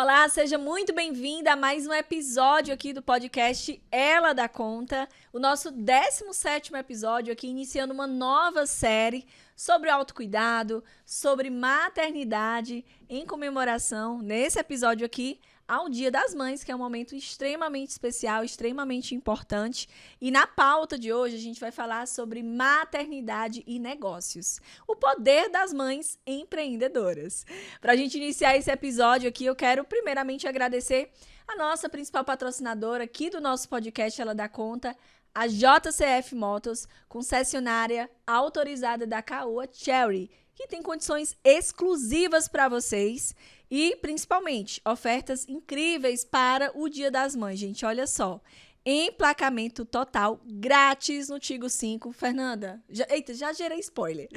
Olá, seja muito bem-vinda a mais um episódio aqui do podcast Ela Dá Conta, o nosso 17º episódio aqui, iniciando uma nova série sobre autocuidado, sobre maternidade, em comemoração, nesse episódio aqui, ao Dia das Mães, que é um momento extremamente especial, extremamente importante. E na pauta de hoje a gente vai falar sobre maternidade e negócios. O poder das mães empreendedoras. Para a gente iniciar esse episódio aqui, eu quero primeiramente agradecer a nossa principal patrocinadora aqui do nosso podcast Ela Dá Conta, a JCF Motors, concessionária autorizada da Caoa Chery, que tem condições exclusivas para vocês e, principalmente, ofertas incríveis para o Dia das Mães. Gente, olha só, emplacamento total grátis no Tigo 5. Fernanda, já gerei spoiler.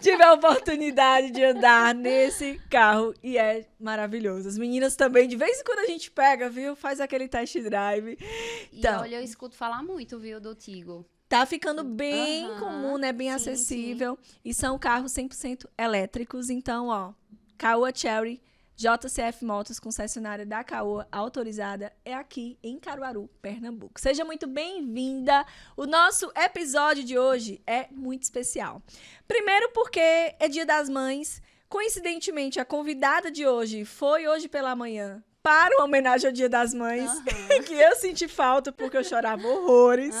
Tive a oportunidade de andar nesse carro e é maravilhoso. As meninas também, de vez em quando a gente pega, viu? Faz aquele test drive. Então, e olha, eu escuto falar muito, viu, do Tigo. Tá ficando bem comum, né? Bem acessível. Sim. E são carros 100% elétricos. Então, ó, Caoa Chery, JCF Motos, concessionária da Caoa, autorizada, é aqui em Caruaru, Pernambuco. Seja muito bem-vinda. O nosso episódio de hoje é muito especial. Primeiro porque é Dia das Mães. Coincidentemente, a convidada de hoje foi hoje pela manhã para uma homenagem ao Dia das Mães, que eu senti falta porque eu chorava horrores.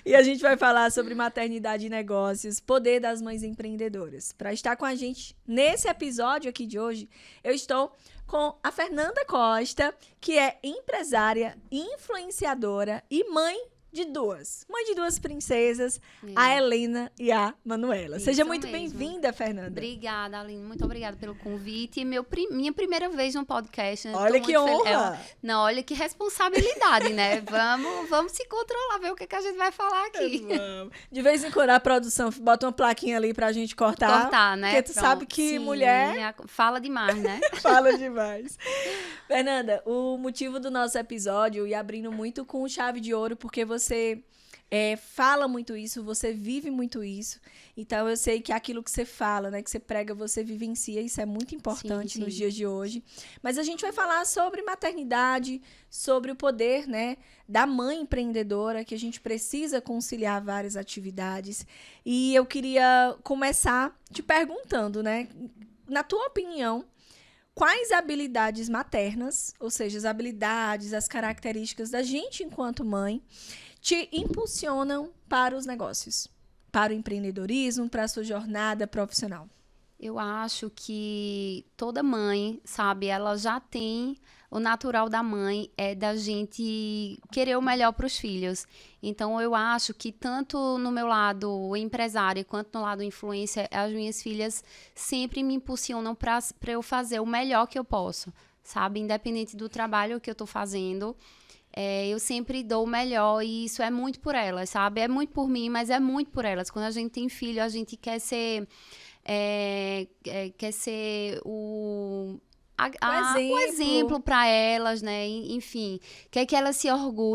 E a gente vai falar sobre maternidade e negócios, poder das mães empreendedoras. Para estar com a gente nesse episódio aqui de hoje, eu estou com a Fernanda Costa, que é empresária, influenciadora e mãe de duas princesas, a Helena e a Manuela. Isso Seja muito mesmo. Bem-vinda, Fernanda. Obrigada, Aline. Muito obrigada pelo convite. Minha primeira vez no podcast. Né? Olha que honra! Não, olha que responsabilidade, né? Vamos se controlar, ver o que a gente vai falar aqui. De vez em quando a produção bota uma plaquinha ali pra gente cortar. Cortar, né? Porque tu sabe que Sim, mulher fala demais, né? fala demais. Fernanda, o motivo do nosso episódio, e abrindo muito com chave de ouro, porque você fala muito isso, você vive muito isso. Então, eu sei que aquilo que você fala, né, que você prega, você vivencia. Isso é muito importante nos dias de hoje. Mas a gente vai falar sobre maternidade, sobre o poder, né, da mãe empreendedora, que a gente precisa conciliar várias atividades. E eu queria começar te perguntando, né, na tua opinião, quais habilidades maternas, ou seja, as habilidades, as características da gente enquanto mãe, te impulsionam para os negócios, para o empreendedorismo, para a sua jornada profissional? Eu acho que toda mãe, sabe, ela já tem o natural da mãe, é da gente querer o melhor para os filhos. Então, eu acho que tanto no meu lado empresária quanto no lado influência, as minhas filhas sempre me impulsionam para eu fazer o melhor que eu posso, sabe? Independente do trabalho que eu estou fazendo, eu sempre dou o melhor e isso é muito por elas, sabe? É muito por mim, mas é muito por elas. Quando a gente tem filho, a gente quer ser... quer ser o exemplo para elas, né? Enfim, quer que elas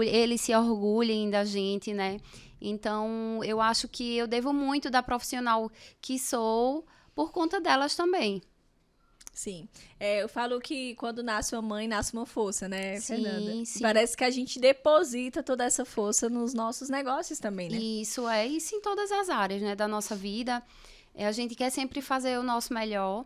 eles se orgulhem da gente, né? Então, eu acho que eu devo muito da profissional que sou por conta delas também. Sim. Eu falo que quando nasce uma mãe, nasce uma força, né, Fernanda? Sim. Parece que a gente deposita toda essa força nos nossos negócios também, né? Isso em todas as áreas, né, da nossa vida. A gente quer sempre fazer o nosso melhor.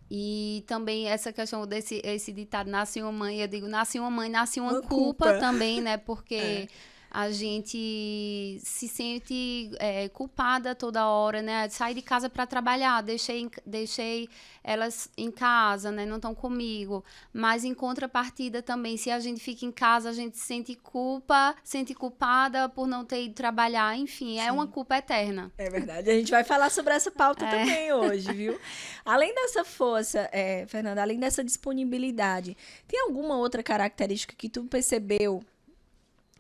E também essa questão esse ditado, nasce uma mãe, eu digo, nasce uma mãe, nasce uma culpa também, né? Porque a gente se sente culpada toda hora, né? Saí de casa para trabalhar, deixei elas em casa, né? Não estão comigo. Mas em contrapartida também, se a gente fica em casa, a gente sente culpada por não ter ido trabalhar. Enfim, é uma culpa eterna. É verdade. A gente vai falar sobre essa pauta também hoje, viu? Além dessa força, Fernanda, além dessa disponibilidade, tem alguma outra característica que tu percebeu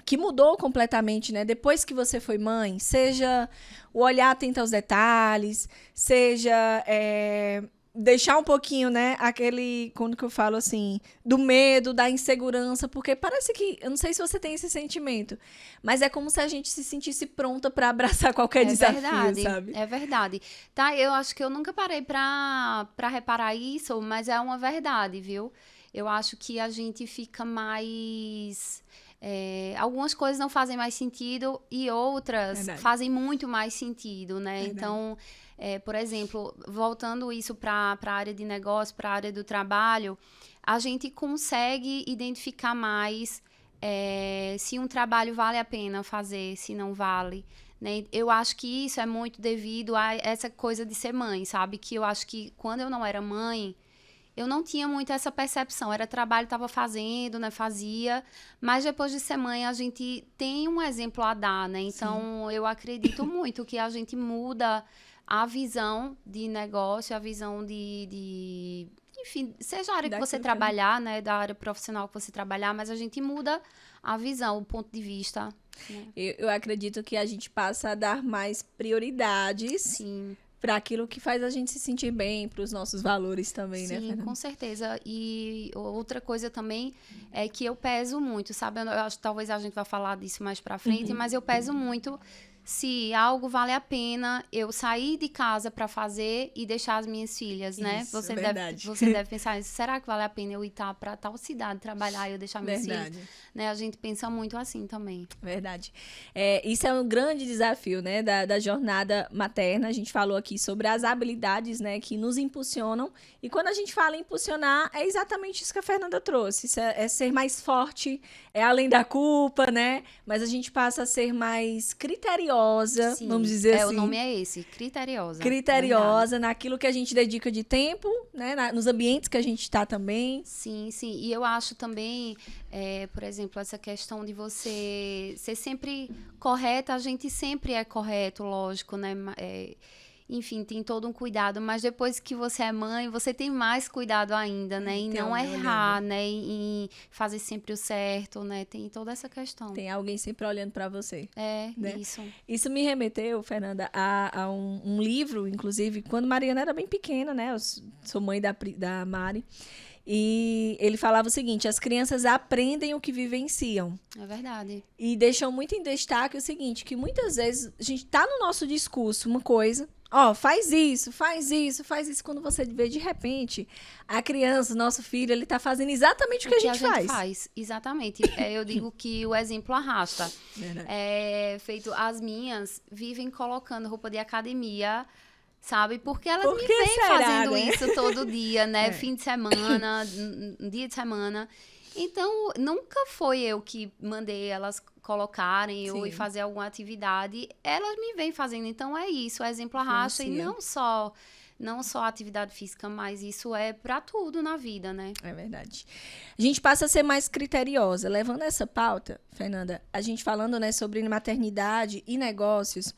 que mudou completamente, né? Depois que você foi mãe, seja o olhar atento aos detalhes, seja deixar um pouquinho, né, quando que eu falo assim, do medo, da insegurança, porque parece que, eu não sei se você tem esse sentimento, mas é como se a gente se sentisse pronta para abraçar qualquer desafio, sabe? É verdade. Tá, eu acho que eu nunca parei pra reparar isso, mas é uma verdade, viu? eu acho que a gente fica mais... algumas coisas não fazem mais sentido e outras fazem muito mais sentido, né? Verdade. Então, por exemplo, voltando isso para a área de negócio, para a área do trabalho, a gente consegue identificar mais se um trabalho vale a pena fazer, se não vale, né? Eu acho que isso é muito devido a essa coisa de ser mãe, sabe? Que eu acho que quando eu não era mãe, eu não tinha muito essa percepção. Era trabalho, estava fazendo, né? Fazia. Mas depois de ser mãe, a gente tem um exemplo a dar, né? Então, eu acredito muito que a gente muda a visão de negócio, a visão de enfim, seja a área que você trabalhar, né? Da área profissional que você trabalhar, mas a gente muda a visão, o ponto de vista. Né? Eu acredito que a gente passa a dar mais prioridades para aquilo que faz a gente se sentir bem, para os nossos valores também, né, Fernanda? Sim, com certeza. E outra coisa também é que eu peso muito, sabe? Eu acho que talvez a gente vá falar disso mais para frente, mas eu peso muito se algo vale a pena eu sair de casa para fazer e deixar as minhas filhas, né? Isso, você deve pensar, será que vale a pena eu ir para tal cidade trabalhar e eu deixar minhas filhas? Né? A gente pensa muito assim também. Verdade. Isso é um grande desafio, né, da jornada materna. A gente falou aqui sobre as habilidades, né, que nos impulsionam. E quando a gente fala em impulsionar, é exatamente isso que a Fernanda trouxe. Isso é ser mais forte, é além da culpa, né? Mas a gente passa a ser mais criteriosa, vamos dizer assim. O nome é esse, criteriosa. Criteriosa naquilo que a gente dedica de tempo, né? Nos ambientes que a gente está também. Sim. E eu acho também, por exemplo, essa questão de você ser sempre correta, a gente sempre é correto, lógico, né? Enfim, tem todo um cuidado, mas depois que você é mãe, você tem mais cuidado ainda, né? Em não errar, né? Em fazer sempre o certo, né? Tem toda essa questão. Tem alguém sempre olhando para você. Né? Isso. Isso me remeteu, Fernanda, a um livro, inclusive, quando Mariana era bem pequena, né? Eu sou mãe da Mari. E ele falava o seguinte: as crianças aprendem o que vivenciam. É verdade. E deixou muito em destaque o seguinte, que muitas vezes a gente tá no nosso discurso uma coisa, faz isso. Quando você vê, de repente, a criança, o nosso filho, ele tá fazendo exatamente o que a gente faz. Exatamente. Eu digo que o exemplo arrasta. Feito, as minhas vivem colocando roupa de academia, sabe? Porque elas me vêm fazendo isso todo dia, né? Fim de semana, dia de semana. Então, nunca foi eu que mandei elas colocarem ou ir fazer alguma atividade. Elas me vêm fazendo. Então, é isso. O exemplo arrasta. E não só a atividade física, mas isso é para tudo na vida, né? É verdade. A gente passa a ser mais criteriosa. Levando essa pauta, Fernanda, a gente falando, né, sobre maternidade e negócios,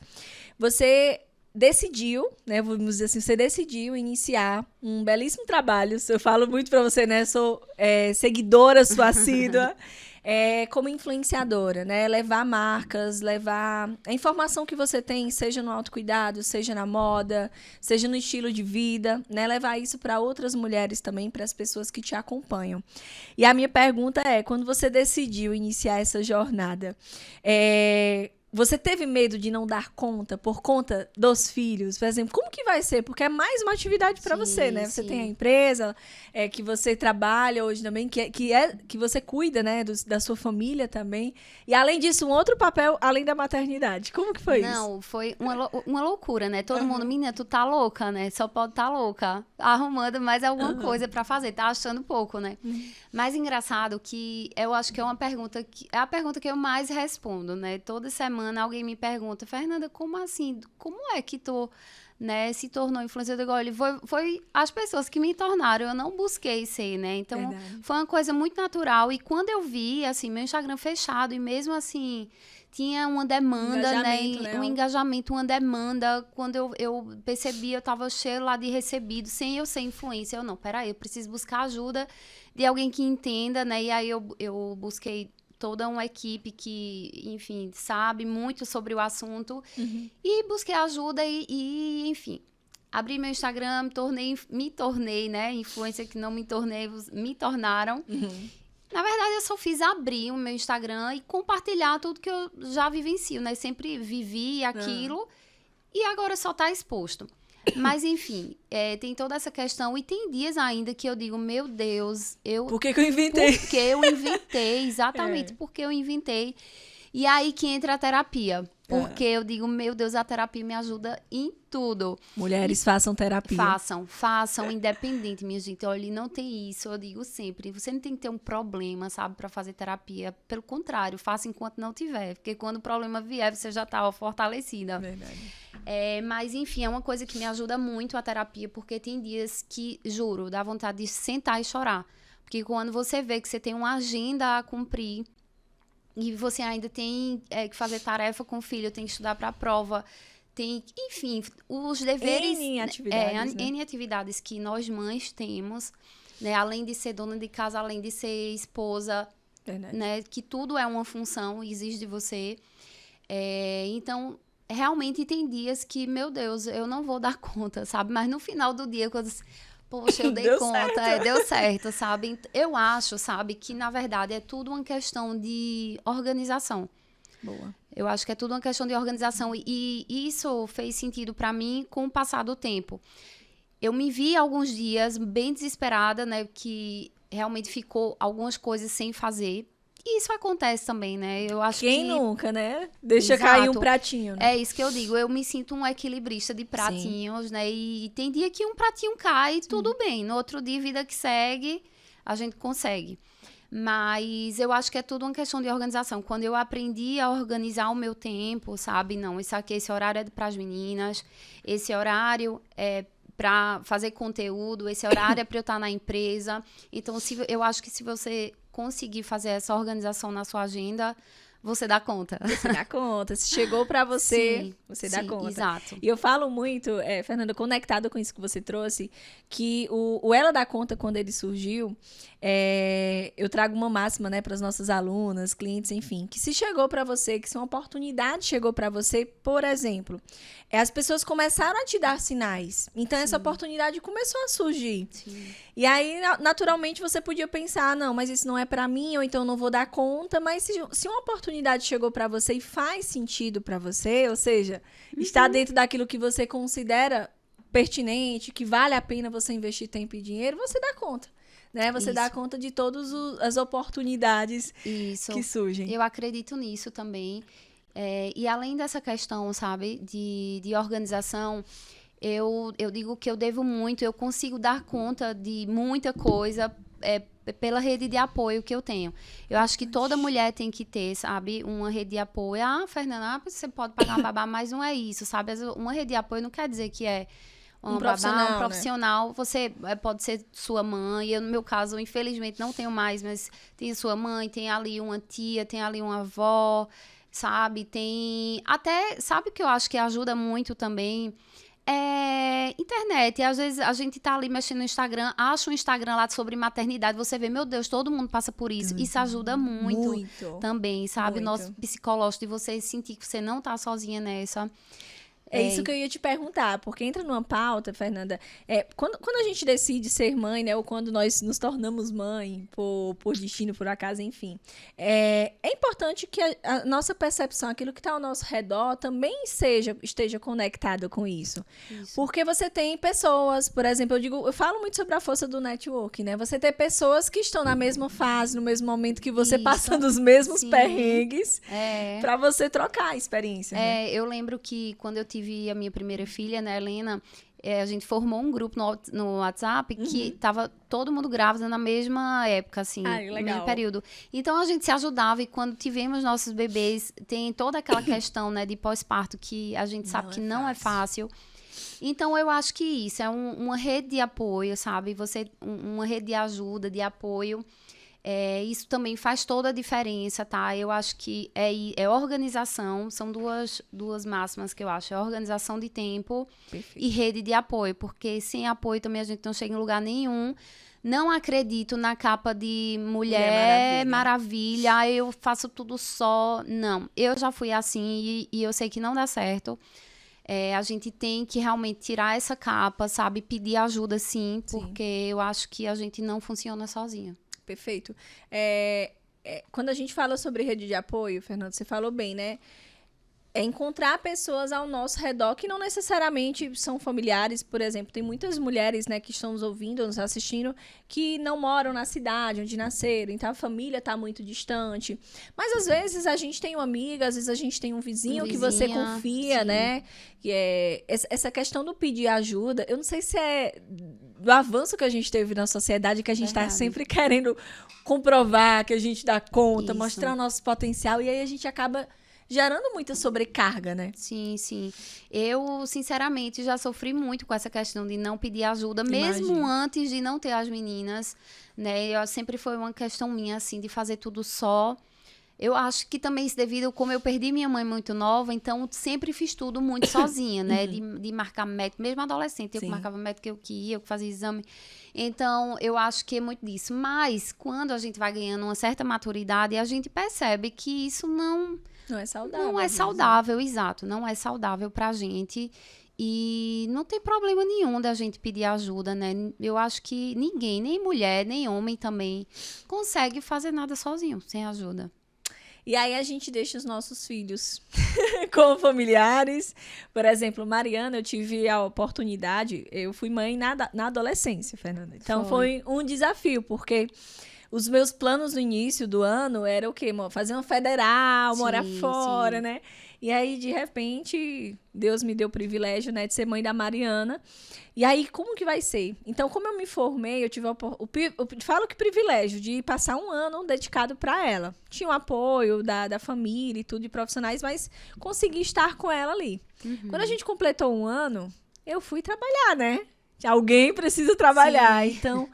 você decidiu, né, vamos dizer assim, você decidiu iniciar um belíssimo trabalho. Eu falo muito para você, né, sou seguidora sua assídua, como influenciadora, né, levar marcas, levar a informação que você tem, seja no autocuidado, seja na moda, seja no estilo de vida, né, levar isso para outras mulheres também, para as pessoas que te acompanham. E a minha pergunta é, quando você decidiu iniciar essa jornada, você teve medo de não dar conta por conta dos filhos? Por exemplo, como que vai ser? Porque é mais uma atividade para você, né? Você tem a empresa que você trabalha hoje também, que você cuida, né, da sua família também. E, além disso, um outro papel além da maternidade. Como que foi isso? Não, foi uma loucura, né? Todo mundo, menina, tu tá louca, né? Só pode tá louca. Arrumando mais alguma coisa para fazer. Tá achando pouco, né? Mas engraçado que eu acho que é a pergunta que eu mais respondo, né? Toda semana alguém me pergunta: Fernanda, como assim? Como é que tu, né, se tornou influenciadora? Olha, foi as pessoas que me tornaram, eu não busquei ser, né? Então, foi uma coisa muito natural. E quando eu vi, assim, meu Instagram fechado, e mesmo assim, tinha uma demanda, né? Um engajamento, uma demanda. Quando eu percebi, eu tava cheio lá de recebido, sem eu ser influência. Eu, não, peraí, eu preciso buscar ajuda de alguém que entenda, né? E aí eu busquei toda uma equipe que, enfim, sabe muito sobre o assunto. E busquei ajuda e enfim, abri meu Instagram, me tornei, né, influencer que não me tornei, me tornaram. Na verdade, eu só fiz abrir o meu Instagram e compartilhar tudo que eu já vivencio, né? Sempre vivi aquilo e agora só tá exposto. Mas, enfim, tem toda essa questão. E tem dias ainda que eu digo, meu Deus, Por que que eu inventei? Porque eu inventei, exatamente porque eu inventei. E aí que entra a terapia. Porque eu digo, meu Deus, a terapia me ajuda em tudo. Mulheres, façam terapia. Façam, independente, minha gente. Olha, não tem isso, eu digo sempre. Você não tem que ter um problema, sabe, para fazer terapia. Pelo contrário, faça enquanto não tiver. Porque quando o problema vier, você já tá fortalecida. Verdade. Mas, enfim, é uma coisa que me ajuda muito a terapia, porque tem dias que, juro, dá vontade de sentar e chorar. Porque quando você vê que você tem uma agenda a cumprir, e você ainda tem que fazer tarefa com o filho, tem que estudar para a prova, tem, enfim, os deveres... N atividades, né? N atividades que nós mães temos, né? Além de ser dona de casa, além de ser esposa, né? Que tudo é uma função, exige de você. Então, realmente tem dias que, meu Deus, eu não vou dar conta, sabe? Mas no final do dia, quando... Poxa, eu dei conta, deu certo, sabe? Eu acho, sabe, que na verdade é tudo uma questão de organização. Boa. Eu acho que é tudo uma questão de organização e isso fez sentido para mim com o passar do tempo. Eu me vi alguns dias bem desesperada, né, que realmente ficou algumas coisas sem fazer. E isso acontece também, né? Eu acho Quem nunca, né? Deixa cair um pratinho, né? É isso que eu digo. Eu me sinto um equilibrista de pratinhos, Sim. né? E tem dia que um pratinho cai e tudo bem. No outro dia, vida que segue, a gente consegue. Mas eu acho que é tudo uma questão de organização. Quando eu aprendi a organizar o meu tempo, sabe? Não, esse horário é para as meninas, esse horário é para fazer conteúdo, esse horário é para eu estar na empresa. Então, eu acho que se você conseguir fazer essa organização na sua agenda, você dá conta. Você dá conta. Se chegou para você, sim, você dá conta. Exato. E eu falo muito, Fernanda, conectada com isso que você trouxe, que o Ela Dá Conta, quando ele surgiu, eu trago uma máxima, né, para as nossas alunas, clientes, enfim, que se chegou para você, que se uma oportunidade chegou para você, por exemplo, as pessoas começaram a te dar sinais. Então, Sim. essa oportunidade começou a surgir. Sim. E aí, naturalmente, você podia pensar, não, mas isso não é para mim, ou então eu não vou dar conta. Mas se uma oportunidade chegou para você e faz sentido para você, ou seja, está dentro daquilo que você considera pertinente, que vale a pena você investir tempo e dinheiro, você dá conta. Né? Você dá conta de todas as oportunidades que surgem. Eu acredito nisso também. E além dessa questão, sabe, de organização, eu digo que eu devo muito, eu consigo dar conta de muita coisa pela rede de apoio que eu tenho. Eu acho que toda mulher tem que ter, sabe, uma rede de apoio. Fernanda, você pode pagar uma babá, mas não é isso, sabe? Uma rede de apoio não quer dizer que é um profissional, né? Você pode ser sua mãe. Eu, no meu caso, infelizmente, não tenho mais, mas tem sua mãe, tem ali uma tia, tem ali uma avó, sabe? Tem até, sabe o que eu acho que ajuda muito também? Internet. E às vezes a gente tá ali mexendo no Instagram, acha um Instagram lá sobre maternidade, você vê, meu Deus, todo mundo passa por isso. Isso ajuda muito também, sabe? O nosso psicológico, de você sentir que você não tá sozinha nessa. É isso que eu ia te perguntar, porque entra numa pauta, Fernanda, quando a gente decide ser mãe, né, ou quando nós nos tornamos mãe, por destino, por acaso, enfim, é importante que a nossa percepção, aquilo que está ao nosso redor, também esteja conectada com isso. Porque você tem pessoas, por exemplo, eu falo muito sobre a força do network, né? Você tem pessoas que estão na mesma fase, no mesmo momento que você, passando os mesmos perrengues, para você trocar a experiência. Né? Eu lembro que quando eu tive a minha primeira filha, né, Helena, a gente formou um grupo no WhatsApp que tava todo mundo grávida na mesma época, assim, no mesmo período. Então, a gente se ajudava e quando tivemos nossos bebês, tem toda aquela questão, né, de pós-parto que a gente sabe que não é fácil. Então, eu acho que isso é uma rede de apoio, sabe? Uma rede de ajuda, de apoio. Isso também faz toda a diferença, tá? Eu acho que é organização, são duas máximas que eu acho, é organização de tempo e rede de apoio, porque sem apoio também a gente não chega em lugar nenhum. Não acredito na capa de Mulher Maravilha, eu faço tudo só. Não, eu já fui assim e eu sei que não dá certo. A gente tem que realmente tirar essa capa, sabe? Pedir ajuda, sim, porque eu acho que a gente não funciona sozinha. Perfeito. Quando a gente fala sobre rede de apoio, Fernando, você falou bem, né? É encontrar pessoas ao nosso redor que não necessariamente são familiares. Por exemplo, tem muitas mulheres, né, que estão nos ouvindo, nos assistindo, que não moram na cidade onde nasceram, então a família está muito distante. Mas às vezes a gente tem uma amiga, às vezes a gente tem um vizinho que você confia, sim. né? Que é essa questão do pedir ajuda. Eu não sei se é do avanço que a gente teve na sociedade, que a gente está sempre querendo comprovar que a gente dá conta, mostrar o nosso potencial, e aí a gente acaba gerando muita sobrecarga, né? Sim, sim. Eu, sinceramente, já sofri muito com essa questão de não pedir ajuda, mesmo antes de não ter as meninas, né? Eu sempre foi uma questão minha, assim, de fazer tudo só. Eu acho que também isso devido, como eu perdi minha mãe muito nova, então sempre fiz tudo muito sozinha, né? De marcar médico, mesmo adolescente, eu que marcava médico que eu queria, eu que fazia exame. Então, eu acho que é muito disso. Mas, quando a gente vai ganhando uma certa maturidade, a gente percebe que isso não é saudável. Não é saudável, exato. Não é saudável pra gente. E não tem problema nenhum da gente pedir ajuda, né? Eu acho que ninguém, nem mulher, nem homem também, consegue fazer nada sozinho, sem ajuda. E aí a gente deixa os nossos filhos como familiares. Por exemplo, Mariana, eu tive a oportunidade, eu fui mãe na adolescência, Fernanda. Então foi um desafio, porque os meus planos no início do ano era o quê? Fazer uma federal, morar fora, né? E aí, de repente, Deus me deu o privilégio, né, de ser mãe da Mariana. E aí, como que vai ser? Então, como eu me formei, eu tive falo que privilégio de passar um ano dedicado para ela. Tinha o apoio da família e tudo, de profissionais, mas consegui estar com ela ali. Quando a gente completou um ano, eu fui trabalhar, né? Alguém precisa trabalhar. Então,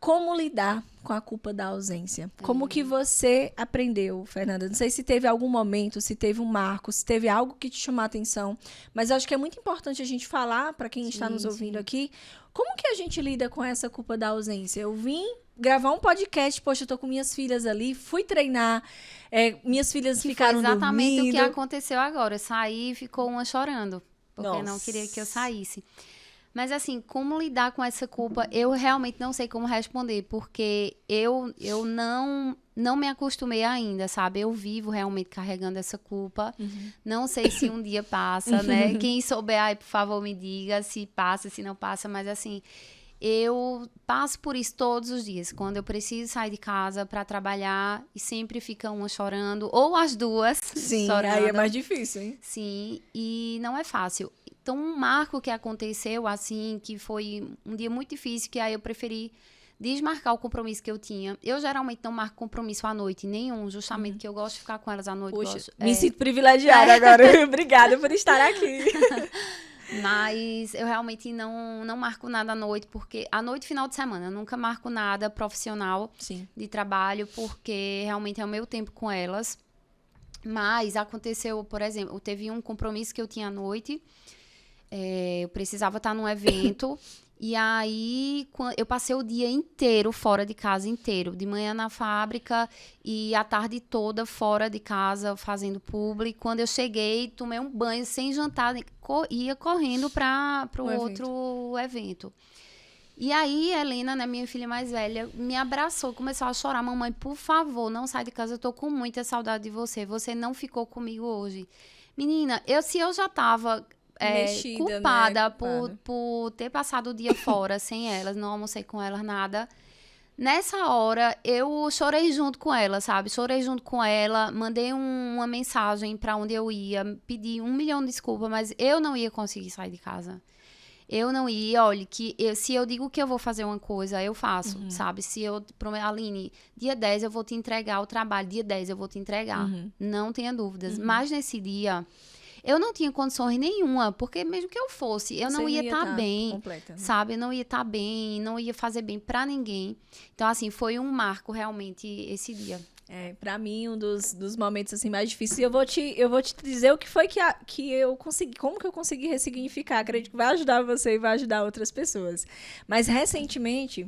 como lidar com a culpa da ausência? Como que você aprendeu, Fernanda? Não sei se teve algum momento, se teve um marco, se teve algo que te chamou a atenção, mas eu acho que é muito importante a gente falar, para quem está nos ouvindo aqui, como que a gente lida com essa culpa da ausência? Eu vim gravar um podcast, poxa, eu tô com minhas filhas ali, fui treinar, minhas filhas ficaram dormindo. Exatamente o que aconteceu agora. Eu saí e ficou uma chorando, porque não queria que eu saísse. Mas, assim, como lidar com essa culpa, eu realmente não sei como responder, porque eu não me acostumei ainda, sabe? Eu vivo realmente carregando essa culpa. Não sei se um dia passa, né? Quem souber, aí, por favor, me diga se passa, se não passa. Mas, assim, eu passo por isso todos os dias. Quando eu preciso sair de casa para trabalhar e sempre fica uma chorando, ou as duas chorando. Aí é mais difícil, hein? Sim, e não é fácil. Então, um marco que aconteceu, assim, que foi um dia muito difícil, que aí eu preferi desmarcar o compromisso que eu tinha. Eu geralmente não marco compromisso à noite, nenhum, justamente porque eu gosto de ficar com elas à noite. Poxa, me sinto privilegiada agora. Obrigada por estar aqui. Mas eu realmente não marco nada à noite, porque à noite, final de semana, eu nunca marco nada profissional de trabalho, porque realmente é o meu tempo com elas. Mas aconteceu, por exemplo, teve um compromisso que eu tinha à noite. Eu precisava estar num evento e aí eu passei o dia inteiro fora de casa, inteiro, de manhã na fábrica e a tarde toda fora de casa fazendo publi. Quando eu cheguei, tomei um banho sem jantar, ia correndo para o outro evento. E aí, Helena, né, minha filha mais velha, me abraçou, começou a chorar. Mamãe, por favor, não sai de casa, eu tô com muita saudade de você. Você não ficou comigo hoje. Menina, se eu já tava culpada, né? por ter passado o dia fora sem elas, não almocei com elas, nada. Nessa hora, eu chorei junto com ela, sabe? Chorei junto com ela, mandei uma mensagem pra onde eu ia, pedi 1 milhão de desculpas, mas eu não ia conseguir sair de casa. Eu não ia, olha, se eu digo que eu vou fazer uma coisa, eu faço, sabe? Se eu prometo, Aline, dia 10 eu vou te entregar o trabalho, dia 10 eu vou te entregar. Não tenha dúvidas. Mas nesse dia, eu não tinha condições nenhuma, porque mesmo que eu fosse, eu não ia estar bem, completa, né? Sabe? Eu não ia estar bem, não ia fazer bem pra ninguém. Então, assim, foi um marco realmente esse dia. Pra mim, um dos momentos assim, mais difíceis. Eu vou te dizer o que foi que eu consegui, como que eu consegui ressignificar. Acredito que vai ajudar você e vai ajudar outras pessoas. Mas, recentemente,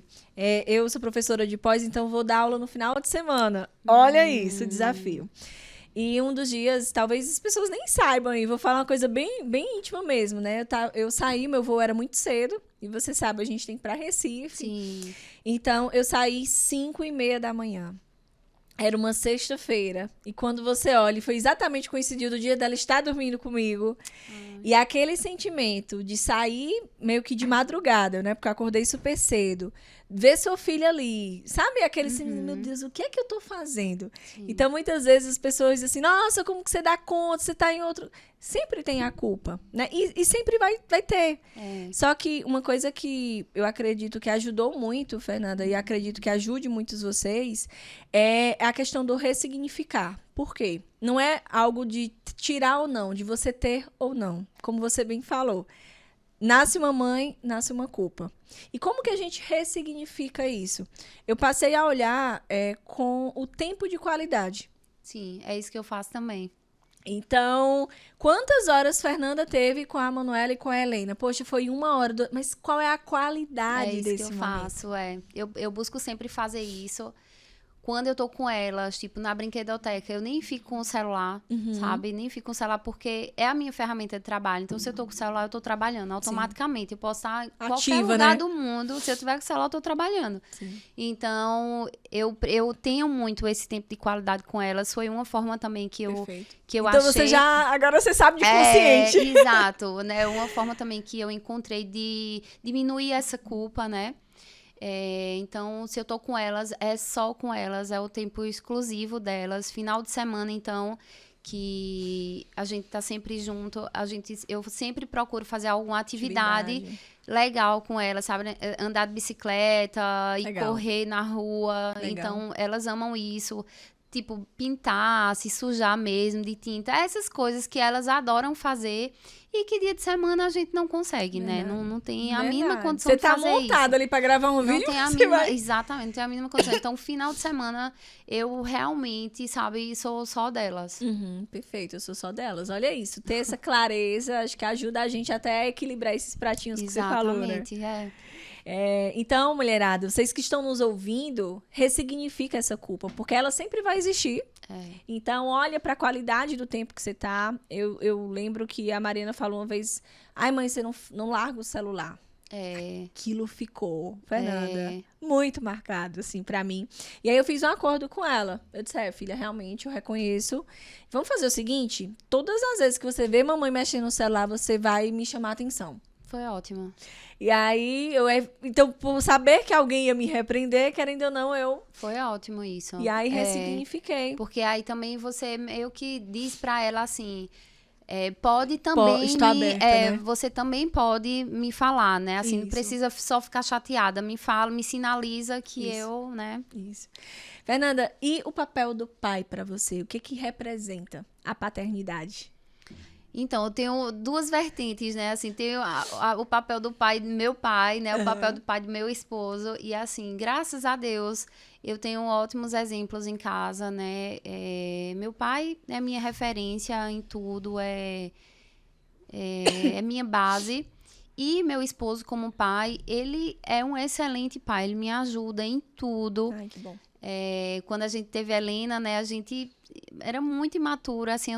eu sou professora de pós, então vou dar aula no final de semana. Olha isso, o desafio. E um dos dias, talvez as pessoas nem saibam, e vou falar uma coisa bem, bem íntima mesmo, né? Eu saí, meu voo era muito cedo, e você sabe, a gente tem que ir pra Recife. Sim. Então, eu saí 5h30 da manhã. Era uma sexta-feira. E quando você olha, foi exatamente coincidiu do dia dela estar dormindo comigo. E aquele sentimento de sair meio que de madrugada, né? Porque eu acordei super cedo. Ver sua filha ali. Sabe aquele sentimento, meu Deus, o que é que eu tô fazendo? Sim. Então, muitas vezes as pessoas dizem assim, nossa, como que você dá conta? Você tá em outro... Sempre tem a culpa, né? E sempre vai ter. Só que uma coisa que eu acredito que ajudou muito, Fernanda, e acredito que ajude muitos vocês, é a questão do ressignificar. Por quê? Não é algo de tirar ou não, de você ter ou não. Como você bem falou. Nasce uma mãe, nasce uma culpa. E como que a gente ressignifica isso? Eu passei a olhar com o tempo de qualidade. Sim, é isso que eu faço também. Então, quantas horas Fernanda teve com a Manuela e com a Helena? Poxa, foi 1 hora, mas qual é a qualidade É isso desse que eu momento? faço, Eu busco sempre fazer isso. Quando eu tô com elas, tipo, na brinquedoteca, eu nem fico com o celular, sabe? Nem fico com o celular porque é a minha ferramenta de trabalho. Então, se eu tô com o celular, eu tô trabalhando automaticamente. Eu posso estar em qualquer Ativa, lugar né? do mundo. Se eu tiver com o celular, eu tô trabalhando. Sim. Então, eu tenho muito esse tempo de qualidade com elas. Foi uma forma também que eu Perfeito. achei... Então agora você sabe de consciente. Exato, né? Uma forma também que eu encontrei de diminuir essa culpa, né? Então, se eu tô com elas, é só com elas, é o tempo exclusivo delas. Final de semana, então, que a gente tá sempre junto, eu sempre procuro fazer alguma atividade legal com elas, sabe? Andar de bicicleta e correr na rua. Legal. Então, elas amam isso. Tipo, pintar, se sujar mesmo de tinta. Essas coisas que elas adoram fazer e que dia de semana a gente não consegue, né? Não tem a mínima condição de fazer isso. Você tá montada ali pra gravar um vídeo? Não tem a mínima, exatamente, não tem a mínima condição. Então, final de semana, eu realmente, sabe, sou só delas. Perfeito, eu sou só delas. Olha isso, ter essa clareza, acho que ajuda a gente até a equilibrar esses pratinhos que você falou, né? Exatamente, então, mulherada, vocês que estão nos ouvindo, ressignifica essa culpa, porque ela sempre vai existir. Então, olha para a qualidade do tempo que você tá. Eu lembro que a Mariana falou uma vez, ai mãe, você não larga o celular. Aquilo ficou, Fernanda, muito marcado, assim, pra mim. E aí eu fiz um acordo com ela. Eu disse, filha, realmente, eu reconheço. Vamos fazer o seguinte, todas as vezes que você vê mamãe mexendo no celular, você vai me chamar a atenção. Foi ótimo. E aí, então, por saber que alguém ia me repreender, querendo ou não, eu... Foi ótimo isso. E aí, ressignifiquei. Porque aí também você meio que diz pra ela assim... pode também aberta, né? Você também pode me falar, né? Assim, Isso. não precisa só ficar chateada. Me fala, me sinaliza que Isso. eu, né? Isso. Fernanda, e o papel do pai pra você? O que representa a paternidade? Então, eu tenho duas vertentes, né? Assim, tenho o papel do pai do meu pai, né? O papel do pai do meu esposo. E, assim, graças a Deus, eu tenho ótimos exemplos em casa, né? Meu pai é minha referência em tudo, é minha base. E meu esposo, como pai, ele é um excelente pai. Ele me ajuda em tudo. Ai, que bom. Quando a gente teve a Helena, né? A gente era muito imatura, assim,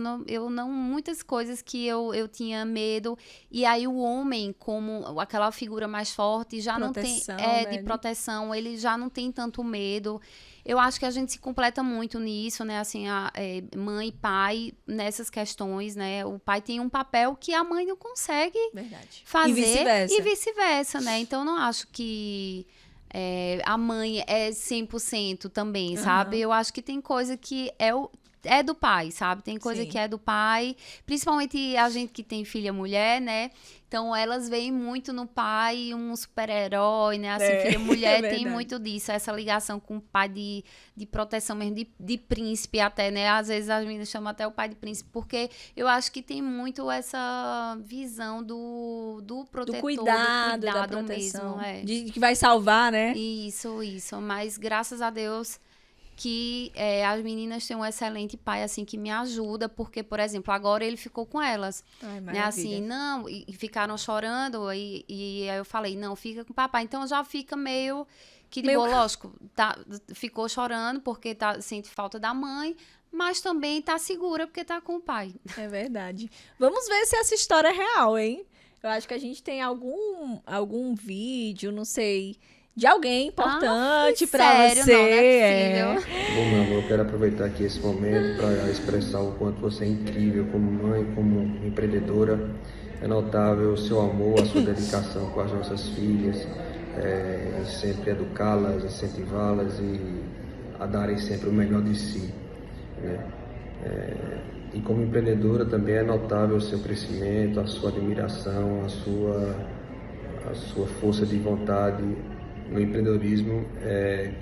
muitas coisas que eu tinha medo. E aí o homem, como aquela figura mais forte, já Proteção, não tem, né? de proteção, ele já não tem tanto medo. Eu acho que a gente se completa muito nisso, né? Assim, mãe e pai nessas questões, né? O pai tem um papel que a mãe não consegue fazer. E vice-versa, né? Então, eu não acho que a mãe é 100% também, sabe? Eu acho que tem coisa que é do pai, sabe? Tem coisa que é do pai, principalmente a gente que tem filha mulher, né? Então, elas veem muito no pai um super-herói, né? Assim, filha mulher tem muito disso, essa ligação com o pai de proteção mesmo, de príncipe até, né? Às vezes as meninas chamam até o pai de príncipe, porque eu acho que tem muito essa visão do protetor, do cuidado da proteção mesmo. De que vai salvar, né? Isso. Mas, graças a Deus... que as meninas têm um excelente pai, assim, que me ajuda, porque, por exemplo, agora ele ficou com elas, né, assim, não, e ficaram chorando, e aí eu falei, não, fica com o papai, então já fica meio que, lógico, ficou chorando porque sente falta da mãe, mas também tá segura porque tá com o pai. É verdade. Vamos ver se essa história é real, hein? Eu acho que a gente tem algum vídeo, não sei... de alguém importante pra sério? você. Não é possível. Bom, meu amor, eu quero aproveitar aqui esse momento para expressar o quanto você é incrível como mãe, como empreendedora. É notável o seu amor, a sua dedicação com as nossas filhas, em sempre educá-las, incentivá-las e a darem sempre o melhor de si, né? E como empreendedora também é notável o seu crescimento, a sua admiração, a sua força de vontade no empreendedorismo é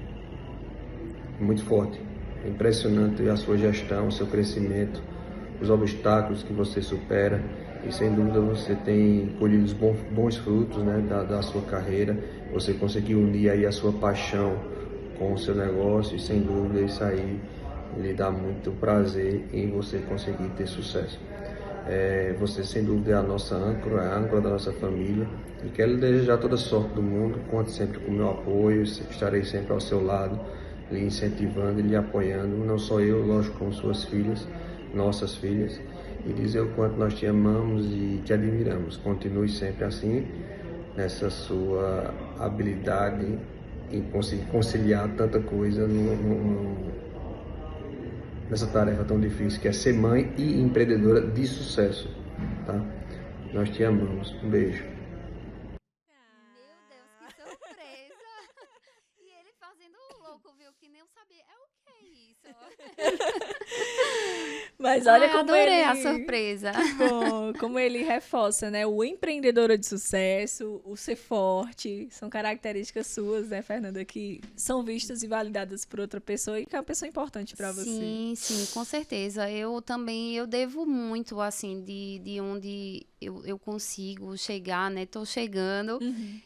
muito forte. É impressionante a sua gestão, o seu crescimento, os obstáculos que você supera e sem dúvida você tem colhido os bons frutos, né, da sua carreira. Você conseguiu unir aí a sua paixão com o seu negócio e sem dúvida isso aí lhe dá muito prazer em você conseguir ter sucesso. Você sem dúvida é a nossa âncora, a âncora da nossa família e quero lhe desejar toda a sorte do mundo. Conte sempre com o meu apoio, estarei sempre ao seu lado, lhe incentivando e lhe apoiando, não só eu, lógico, como suas filhas, nossas filhas, e dizer o quanto nós te amamos e te admiramos. Continue sempre assim, nessa sua habilidade em conseguir conciliar tanta coisa nessa tarefa tão difícil que é ser mãe e empreendedora de sucesso, tá? Nós te amamos. Um beijo. Meu Deus, que surpresa! E ele fazendo o louco, viu? Que nem eu sabia. É o que é isso? Mas olha Ai, como adorei ele... a surpresa. Bom, como ele reforça, né? O empreendedora de sucesso, o ser forte, são características suas, né, Fernanda, que são vistas e validadas por outra pessoa e que é uma pessoa importante pra você. Sim, sim, com certeza. Eu também, eu devo muito, assim, de onde eu consigo chegar, né? Tô chegando.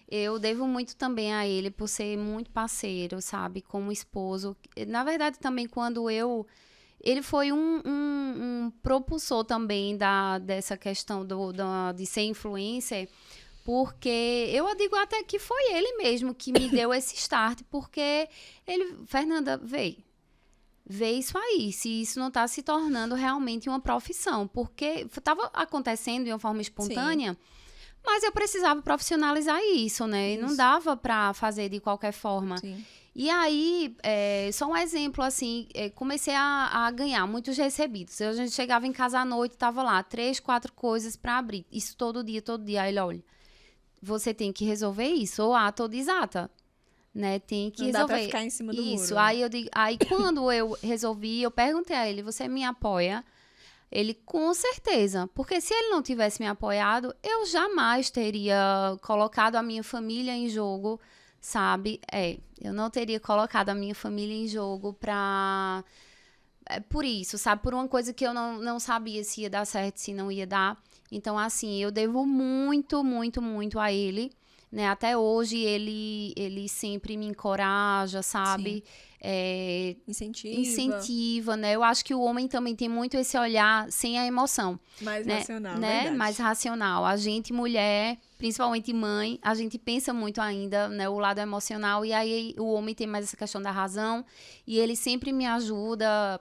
Eu devo muito também a ele por ser muito parceiro, sabe? Como esposo. Na verdade, também quando ele foi um propulsor também dessa questão de ser influencer, porque eu digo até que foi ele mesmo que me deu esse start, porque ele, Fernanda, vê isso aí, se isso não está se tornando realmente uma profissão, porque estava acontecendo de uma forma espontânea, mas eu precisava profissionalizar isso, né? E não dava para fazer de qualquer forma. Sim. E aí, só um exemplo, assim, comecei a ganhar muitos recebidos. A gente chegava em casa à noite, tava lá, 3, 4 coisas para abrir. Isso todo dia. Aí ele, olha, você tem que resolver isso, ou toda exata, né? Tem que Não resolver. dá pra ficar em cima do isso. muro. Aí eu digo, aí quando eu resolvi, eu perguntei a ele, você me apoia? Ele, com certeza, porque se ele não tivesse me apoiado, eu jamais teria colocado a minha família em jogo, sabe? Eu não teria colocado a minha família em jogo por isso, sabe? Por uma coisa que eu não sabia se ia dar certo, se não ia dar. Então, assim, eu devo muito, muito, muito a ele, né? Até hoje ele sempre me encoraja, sabe? Incentiva, né? Eu acho que o homem também tem muito esse olhar sem a emoção. Mais né? racional, né? verdade. Mais racional. A gente, mulher, principalmente mãe, a gente pensa muito ainda, né? O lado emocional. E aí o homem tem mais essa questão da razão. E ele sempre me ajuda,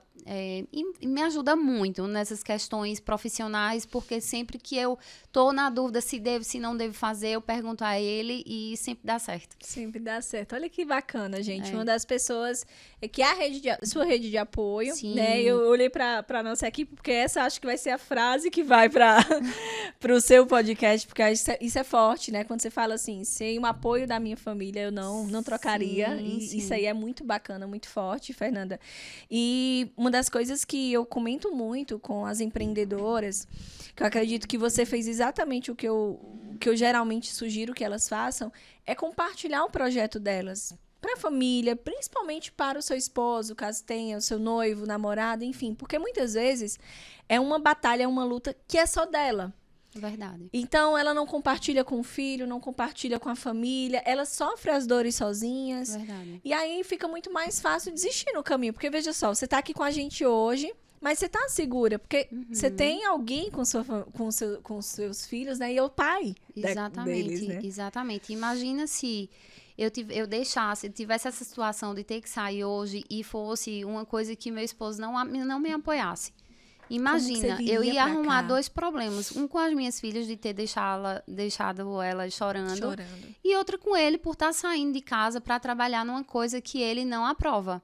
e me ajuda muito nessas questões profissionais, porque sempre que eu tô na dúvida se devo, se não devo fazer, eu pergunto a ele e sempre dá certo. Sempre dá certo. Olha que bacana, gente. Uma das pessoas que é sua rede de apoio, Sim. né? Eu olhei pra nossa equipe, porque essa acho que vai ser a frase que vai pro seu podcast, porque isso é forte, né? Quando você fala assim, sem o apoio da minha família, eu não trocaria. Sim, E sim. isso aí é muito bacana, muito forte, Fernanda. E uma das coisas que eu comento muito com as empreendedoras, que eu acredito que você fez exatamente o que eu geralmente sugiro que elas façam, é compartilhar o projeto delas para a família, principalmente para o seu esposo, caso tenha o seu noivo, namorado, enfim, porque muitas vezes é uma batalha, é uma luta que é só dela. Verdade. Então, ela não compartilha com o filho, não compartilha com a família, ela sofre as dores sozinhas. Verdade. E aí fica muito mais fácil desistir no caminho, porque veja só, você tá aqui com a gente hoje, mas você tá segura, porque você tem alguém com os seus filhos, né? E é o pai Exatamente, deles, né? exatamente. Imagina se eu tivesse essa situação de ter que sair hoje e fosse uma coisa que meu esposo não me apoiasse. Imagina, viria eu ia pra arrumar cá? 2 problemas. Um com as minhas filhas, de ter deixado elas chorando. E outra com ele, por estar saindo de casa para trabalhar numa coisa que ele não aprova.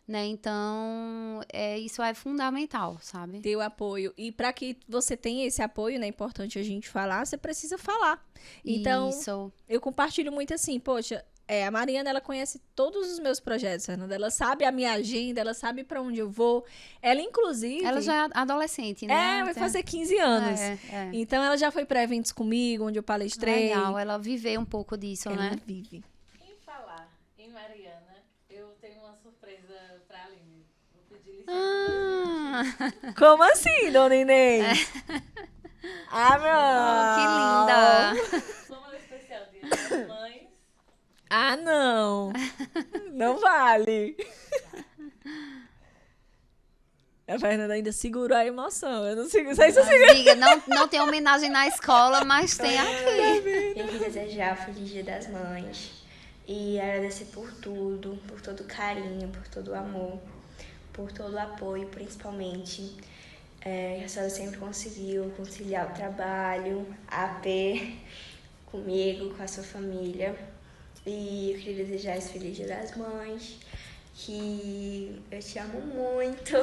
Né? Então, isso é fundamental, sabe? Ter o apoio. E para que você tenha esse apoio, né, é importante a gente falar, você precisa falar. Então, Isso. eu compartilho muito assim, poxa, a Mariana, ela conhece todos os meus projetos, Fernanda. Ela sabe a minha agenda, ela sabe para onde eu vou. Ela, inclusive... Ela já é adolescente, né? vai fazer 15 anos. É. Então, ela já foi para eventos comigo, onde eu palestrei. Legal, ela viveu um pouco disso, Ela né? vive. Em falar em Mariana, eu tenho uma surpresa pra Aline. Vou pedir licença. Como assim, dona Inês? Ah, não! Que linda! Como é o especial Dia das Mães, Ah, não! Não vale! A Fernanda ainda segurou a emoção. Eu não sei se eu seguro. Amiga, não tem homenagem na escola, mas tem aqui. Queria desejar Feliz Dia das Mães e agradecer por tudo, por todo o carinho, por todo o amor, por todo o apoio, principalmente. A senhora sempre conseguiu conciliar o trabalho, a AP, comigo, com a sua família. E eu queria desejar esse Feliz Dia das Mães, que eu te amo muito,